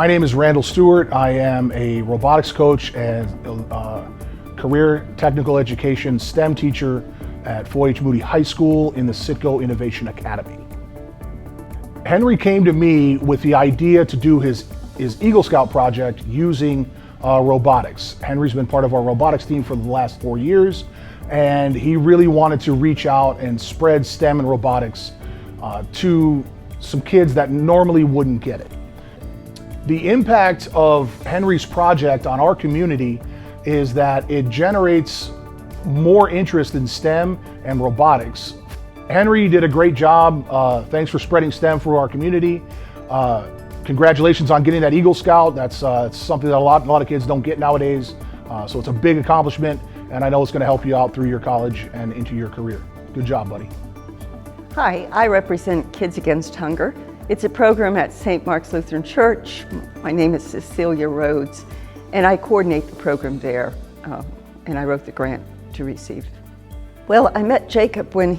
My name is Randall Stewart. I am a robotics coach and career technical education STEM teacher at 4-H Moody High School in the Citgo Innovation Academy. Henry came to me with the idea to do his Eagle Scout project using robotics. Henry's been part of our robotics team for the last 4 years, and he really wanted to reach out and spread STEM and robotics to some kids that normally wouldn't get it. The impact of Henry's project on our community is that it generates more interest in STEM and robotics. Henry did a great job. Thanks for spreading STEM for our community. Congratulations on getting that Eagle Scout. That's something that a lot of kids don't get nowadays. So it's a big accomplishment, and I know it's going to help you out through your college and into your career. Good job, buddy. Hi, I represent Kids Against Hunger. It's a program at St. Mark's Lutheran Church. My name is Cecilia Rhodes, and I coordinate the program there, and I wrote the grant to receive. Well, I met Jacob when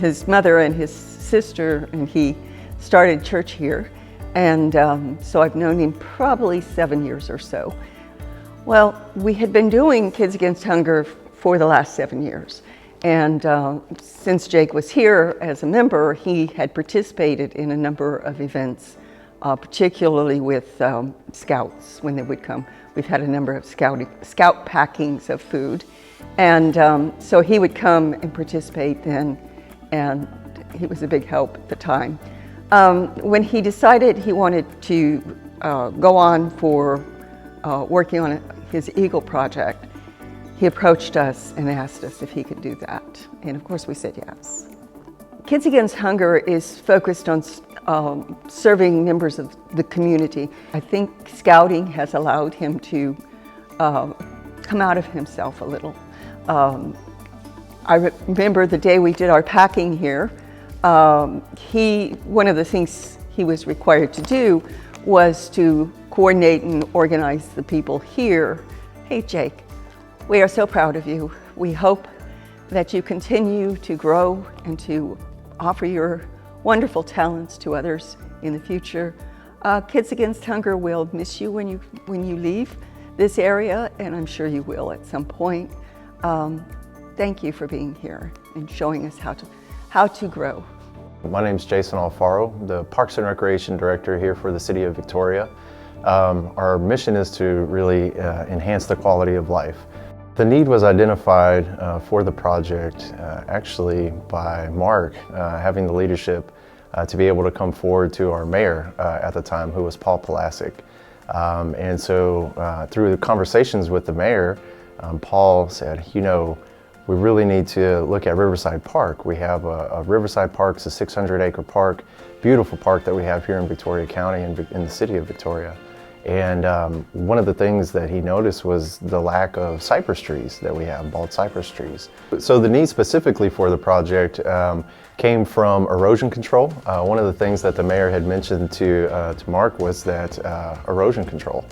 his mother and his sister and he started church here, and so I've known him probably 7 years or so. Well, we had been doing Kids Against Hunger for the last 7 years. And since Jake was here as a member, he had participated in a number of events, particularly with scouts when they would come. We've had a number of scout packings of food. And so he would come and participate then, and he was a big help at the time. When he decided he wanted to go on for working on his Eagle project, he approached us and asked us if he could do that. And of course we said yes. Kids Against Hunger is focused on serving members of the community. I think scouting has allowed him to come out of himself a little. I remember the day we did our packing here, one of the things he was required to do was to coordinate and organize the people here. Hey, Jake. We are so proud of you. We hope that you continue to grow and to offer your wonderful talents to others in the future. Kids Against Hunger will miss you when you leave this area, and I'm sure you will at some point. Thank you for being here and showing us how to grow. My name is Jason Alfaro, the Parks and Recreation Director here for the City of Victoria. Our mission is to really enhance the quality of life. The need was identified for the project actually by Mark having the leadership to be able to come forward to our mayor at the time, who was Paul Pulasic. And so through the conversations with the mayor, Paul said, you know, we really need to look at Riverside Park. We have a Riverside Park, it's a 600-acre park, beautiful park that we have here in Victoria County in the city of Victoria. And one of the things that he noticed was the lack of cypress trees that we have, bald cypress trees. So the need specifically for the project came from erosion control. One of the things that the mayor had mentioned to Mark was that erosion control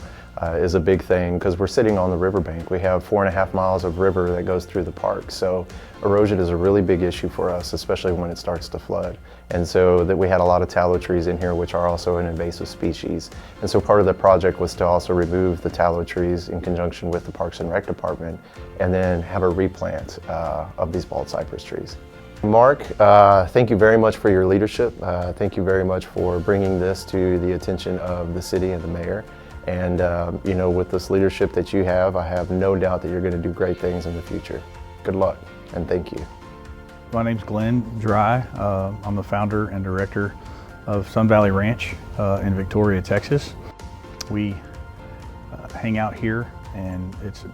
is a big thing because we're sitting on the riverbank. We have 4.5 miles of river that goes through the park. So erosion is a really big issue for us, especially when it starts to flood. And so that we had a lot of tallow trees in here, which are also an invasive species. And so part of the project was to also remove the tallow trees in conjunction with the Parks and Rec Department, and then have a replant of these bald cypress trees. Mark, thank you very much for your leadership. Thank you very much for bringing this to the attention of the city and the mayor. And you know, with this leadership that you have, I have no doubt that you're going to do great things in the future. Good luck, and thank you. My name's Glenn Dry. I'm the founder and director of Sun Valley Ranch in Victoria, Texas. We hang out here, and its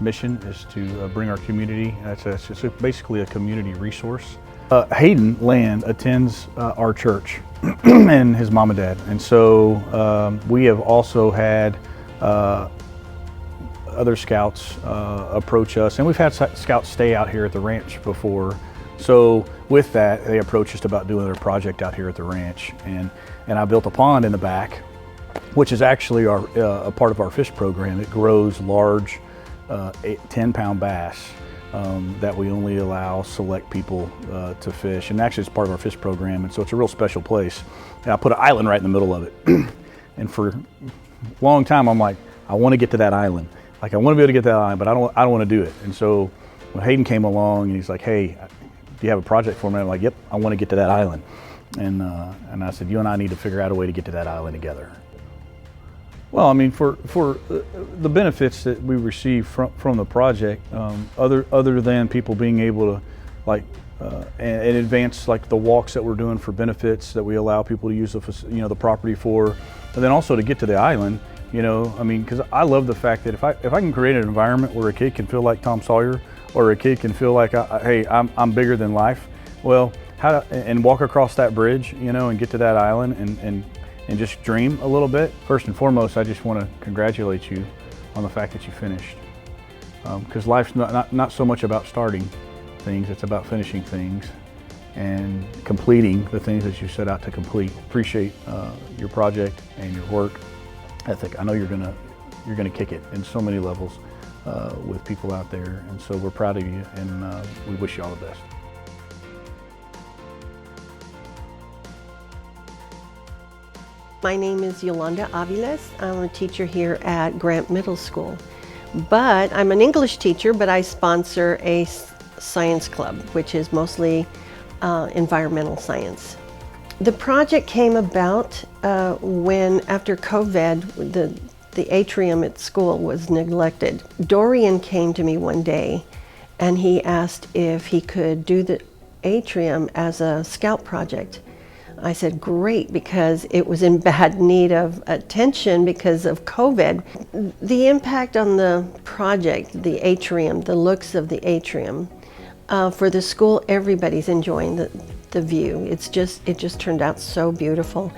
mission is to bring our community. It's basically a community resource. Hayden Land attends our church and his mom and dad, and so we have also had other scouts approach us, and we've had scouts stay out here at the ranch before. So with that, they approached us about doing their project out here at the ranch, and I built a pond in the back, which is actually a part of our fish program. It grows large 10-pound bass that we only allow select people to fish, and actually it's part of our fish program, and so it's a real special place. And I put an island right in the middle of it. And for long time, I'm like, I want to get to that island. Like, I want to be able to get to that island, but I don't want to do it. And so when Hayden came along and he's like, hey, do you have a project for me? I'm like, yep, I want to get to that island. And I said, you and I need to figure out a way to get to that island together. Well, I mean, for the benefits that we receive from the project, other than people being able to, like, and advance like the walks that we're doing for benefits that we allow people to use the property for, and then also to get to the island. I mean, because I love the fact that if I can create an environment where a kid can feel like Tom Sawyer, or a kid can feel like, hey, I'm bigger than life. Well, and walk across that bridge, and get to that island and just dream a little bit. First and foremost, I just want to congratulate you on the fact that you finished. Because life's not so much about starting things, it's about finishing things and completing the things that you set out to complete. Appreciate your project and your work ethic. I know you're gonna kick it in so many levels with people out there, and so we're proud of you, and we wish you all the best. My name is Yolanda Aviles. I'm a teacher here at Grant Middle School. But I'm an English teacher, but I sponsor a science club, which is mostly environmental science. The project came about when, after COVID, the atrium at school was neglected. Dorian came to me one day and he asked if he could do the atrium as a scout project. I said, great, because it was in bad need of attention because of COVID. The impact on the project, the atrium, the looks of the atrium, for the school, everybody's enjoying the view. It just turned out so beautiful.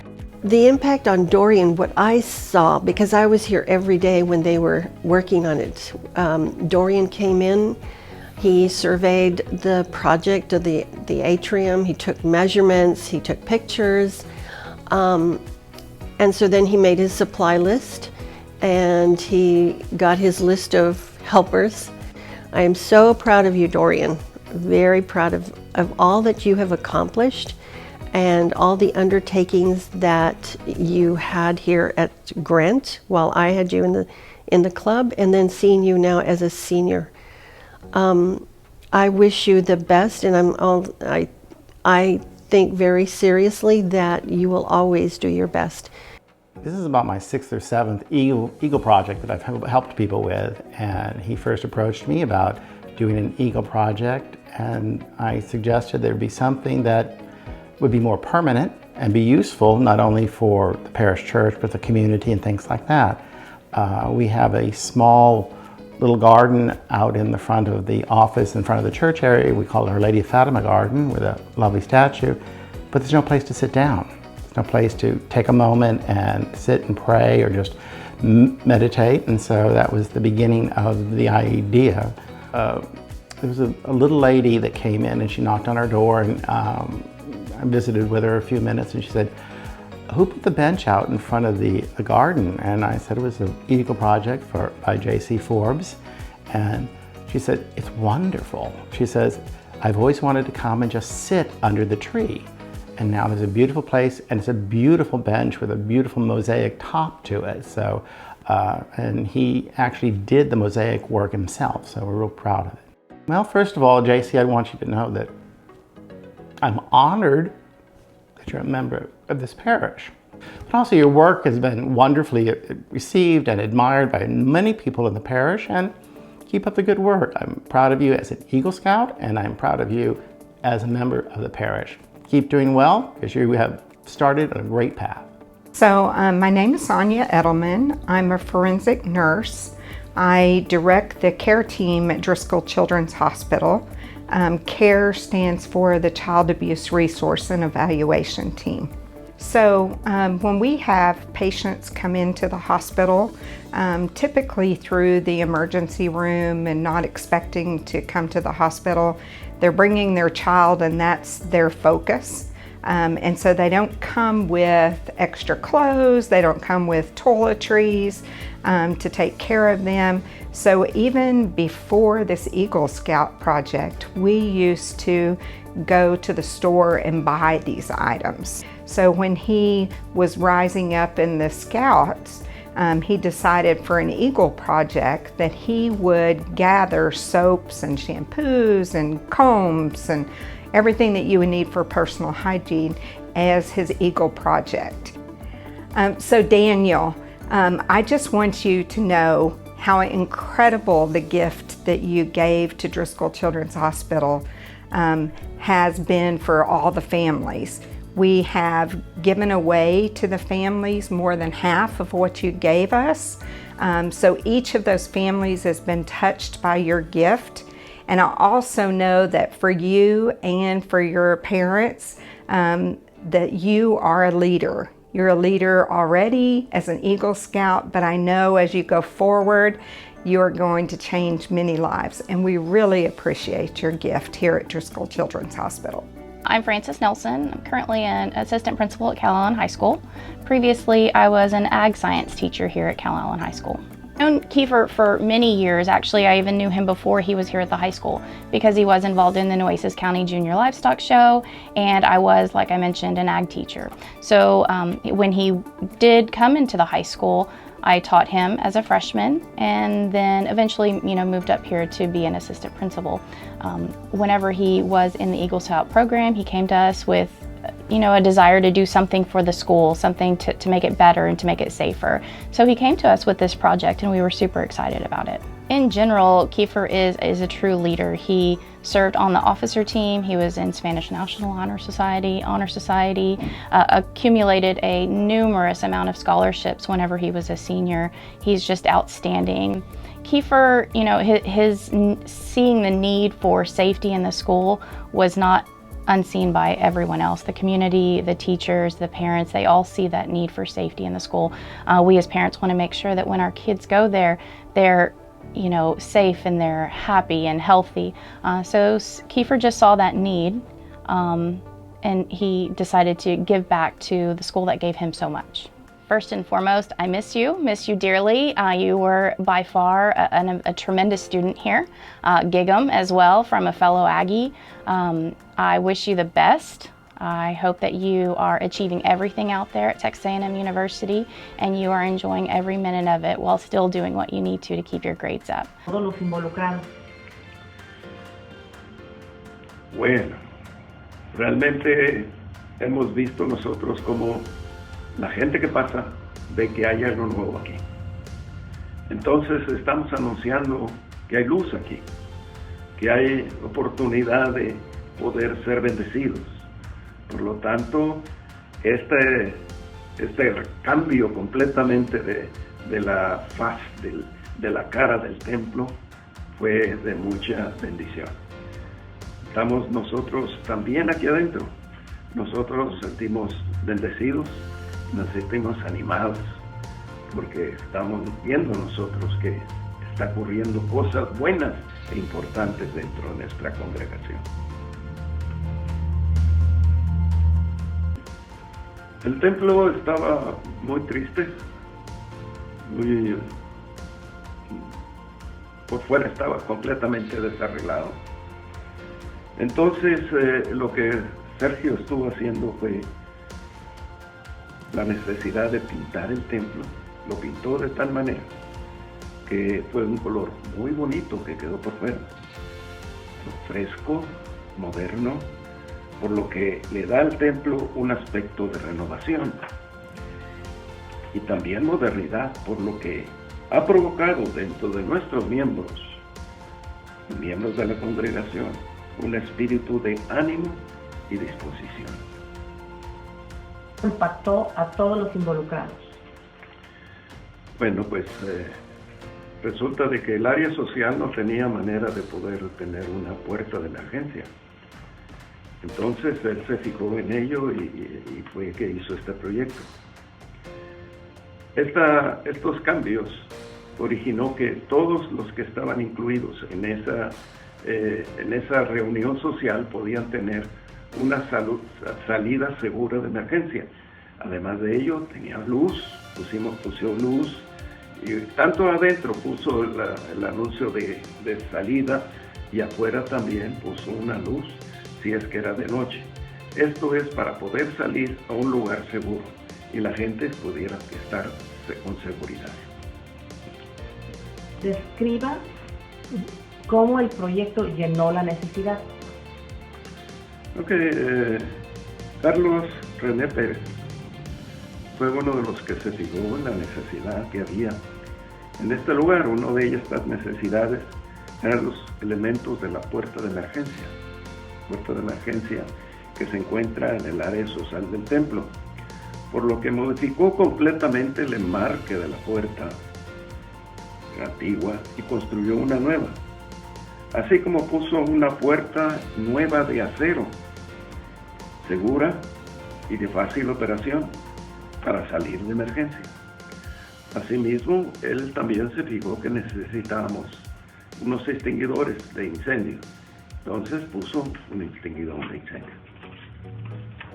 The impact on Dorian, what I saw, because I was here every day when they were working on it, Dorian came in, he surveyed the project of the atrium, he took measurements, he took pictures, and so then he made his supply list and he got his list of helpers. I am so proud of you, Dorian, very proud of all that you have accomplished and all the undertakings that you had here at Grant while I had you in the club, and then seeing you now as a senior. I wish you the best, and I think very seriously that you will always do your best. This is about my 6th or 7th Eagle project that I've helped people with, and he first approached me about doing an Eagle project, and I suggested there'd be something that would be more permanent and be useful not only for the parish church but the community and things like that. We have a small little garden out in the front of the office, in front of the church area. We call it Our Lady of Fatima Garden with a lovely statue, but there's no place to sit down. There's no place to take a moment and sit and pray or just meditate, and so that was the beginning of the idea. There was a little lady that came in and she knocked on our door, and I visited with her a few minutes, and she said, who put the bench out in front of the garden? And I said it was an Eagle project by J.C. Forbes. And she said, it's wonderful. She says, I've always wanted to come and just sit under the tree. And now there's a beautiful place, and it's a beautiful bench with a beautiful mosaic top to it. So, and he actually did the mosaic work himself, so we're real proud of it. Well, first of all, J.C., I want you to know that I'm honored that you're a member of this parish. But also your work has been wonderfully received and admired by many people in the parish, and keep up the good work. I'm proud of you as an Eagle Scout, and I'm proud of you as a member of the parish. Keep doing well, because you have started on a great path. So my name is Sonya Edelman. I'm a forensic nurse. I direct the care team at Driscoll Children's Hospital. CARE stands for the Child Abuse Resource and Evaluation Team. So when we have patients come into the hospital, typically through the emergency room and not expecting to come to the hospital, they're bringing their child and that's their focus. And so they don't come with extra clothes, they don't come with toiletries to take care of them. So even before this Eagle Scout project, we used to go to the store and buy these items. So when he was rising up in the Scouts, he decided for an Eagle project that he would gather soaps and shampoos and combs and everything that you would need for personal hygiene as his Eagle project. So Daniel, I just want you to know how incredible the gift that you gave to Driscoll Children's Hospital has been for all the families. We have given away to the families more than half of what you gave us. So each of those families has been touched by your gift. And I also know that for you and for your parents, that you are a leader. You're a leader already as an Eagle Scout, but I know as you go forward, you're going to change many lives. And we really appreciate your gift here at Driscoll Children's Hospital. I'm Frances Nelson. I'm currently an assistant principal at Cal Allen High School. Previously, I was an ag science teacher here at Cal Allen High School. I've known Kiefer for many years. Actually, I even knew him before he was here at the high school because he was involved in the Nueces County Junior Livestock Show, and I was, like I mentioned, an ag teacher. So when he did come into the high school, I taught him as a freshman, and then eventually, moved up here to be an assistant principal. Whenever he was in the Eagle Scout program, he came to us with, a desire to do something for the school, something to make it better and to make it safer. So he came to us with this project, and we were super excited about it. In general, Kiefer is a true leader. He served on the officer team. He was in Spanish National Honor Society, accumulated a numerous amount of scholarships whenever he was a senior. He's just outstanding. Kiefer, his seeing the need for safety in the school was not unseen by everyone else. The community, the teachers, the parents, they all see that need for safety in the school. We as parents want to make sure that when our kids go there, they're safe and they're happy and healthy. So Kiefer just saw that need, and he decided to give back to the school that gave him so much. First and foremost, I miss you dearly. You were by far a tremendous student here. Gig'em as well, from a fellow Aggie. I wish you the best. I hope that you are achieving everything out there at Texas A&M University, and you are enjoying every minute of it while still doing what you need to keep your grades up. Todos los involucrados. Bueno, realmente hemos visto nosotros como la gente que pasa ve que hay algo nuevo aquí. Entonces estamos anunciando que hay luz aquí, que hay oportunidad de poder ser bendecidos. Por lo tanto, este cambio completamente de la faz, de la cara del templo, fue de mucha bendición. Estamos nosotros también aquí adentro. Nosotros nos sentimos bendecidos, nos sentimos animados, porque estamos viendo nosotros que está ocurriendo cosas buenas e importantes dentro de nuestra congregación. El templo estaba muy triste, por fuera estaba completamente desarreglado. Entonces lo que Sergio estuvo haciendo fue la necesidad de pintar el templo. Lo pintó de tal manera que fue un color muy bonito que quedó por fuera, fresco, moderno, por lo que le da al templo un aspecto de renovación y también modernidad, por lo que ha provocado dentro de nuestros miembros de la congregación, un espíritu de ánimo y disposición. Impactó a todos los involucrados. Bueno, pues resulta de que el área social no tenía manera de poder tener una puerta de emergencia. Entonces él se fijó en ello y fue que hizo este proyecto. Estos cambios originó que todos los que estaban incluidos en esa reunión social podían tener una salida segura de emergencia. Además de ello, tenía luz, puso luz, y tanto adentro puso el anuncio de salida, y afuera también puso una luz, si es que era de noche. Esto es para poder salir a un lugar seguro y la gente pudiera estar con seguridad. Describa cómo el proyecto llenó la necesidad. Carlos René Pérez fue uno de los que se fijó en la necesidad que había en este lugar. Una de estas necesidades eran los elementos de la puerta de emergencia que se encuentra en el área social del templo, por lo que modificó completamente el enmarque de la puerta antigua y construyó una nueva, así como puso una puerta nueva de acero, segura y de fácil operación para salir de emergencia. Asimismo, él también se fijó que necesitábamos unos extinguidores de incendio, entonces puso un extinguidor de incendio.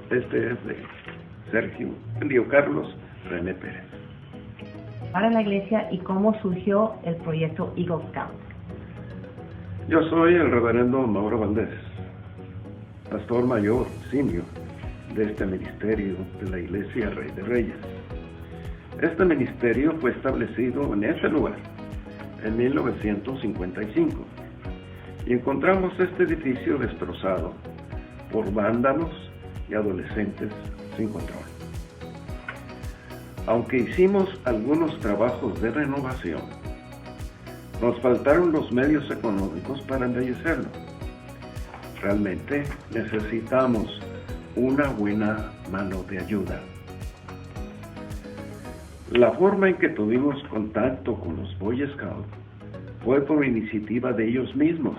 Este es de Carlos René Pérez. Para la iglesia y cómo surgió el proyecto Eagle Scout. Yo soy el reverendo Mauro Valdés, pastor mayor, senior, de este ministerio de la Iglesia Rey de Reyes. Este ministerio fue establecido en ese lugar en 1955 y encontramos este edificio destrozado por vándalos y adolescentes sin control. Aunque hicimos algunos trabajos de renovación, nos faltaron los medios económicos para embellecerlo. Realmente necesitamos una buena mano de ayuda. La forma en que tuvimos contacto con los Boy Scouts fue por iniciativa de ellos mismos,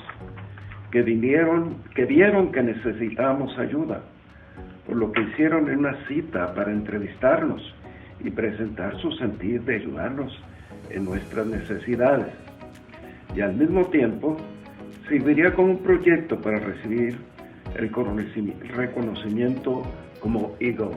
que vieron que necesitábamos ayuda, por lo que hicieron una cita para entrevistarnos y presentar su sentir de ayudarnos en nuestras necesidades. Y al mismo tiempo, serviría como un proyecto para recibir el reconocimiento como Eagle